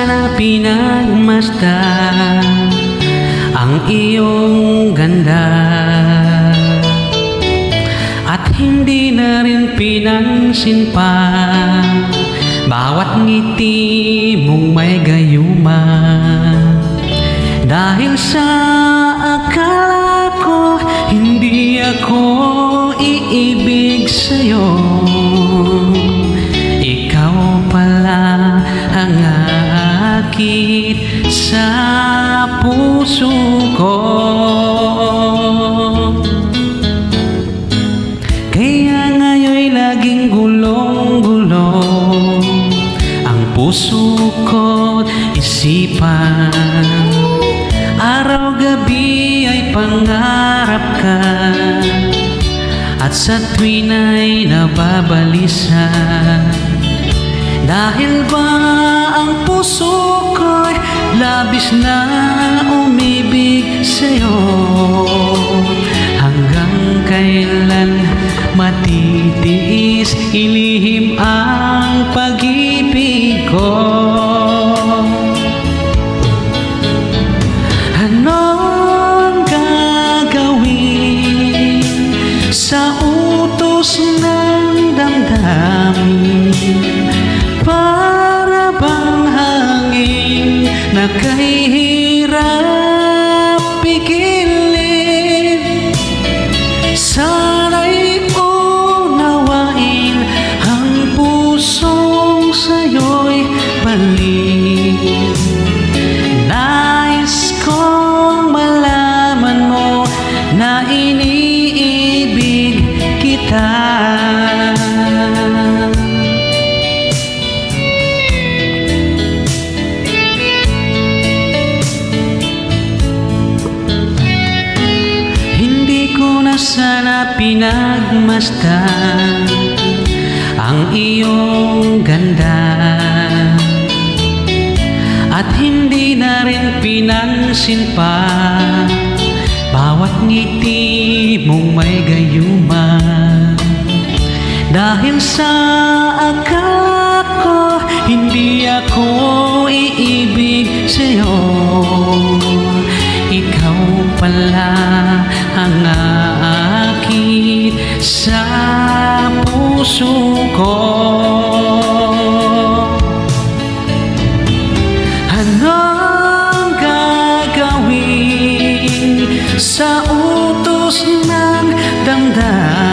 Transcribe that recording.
sana pinagmasdan ang iyong ganda, at hindi na rin pinansin pa bawat ngiti mong may gayuma. Dahil sa akala ko hindi ako iibig sa'yo, ikaw pala ang aakit sa puso ko. Kaya ngayon'y laging gulong-gulong ang puso ko't isipan. Araw-gabi ay pangarap ka, at sa tuwin ay nababalisa. Dahil ba ang puso ko'y labis na umibig sa'yo, hanggang kailan matitiis ilihim ang pag-ibig ko? Anong gagawin sa utos ng damdamin? Para bang hangin na kahirap pigilin? Sana'y unawain ang pusong sa'yo'y balik. Nais kong malaman mo na iniibig kita. Hindi ko na sana pinagmasdan ang iyong ganda, at hindi na rin pinansin pa bawat ngiti mong may gayuma. Dahil sa akala ko hindi ako iibig sa'yo, ikaw pala ang aakit sa puso ko. Anong gagawin sa utos ng damdamin?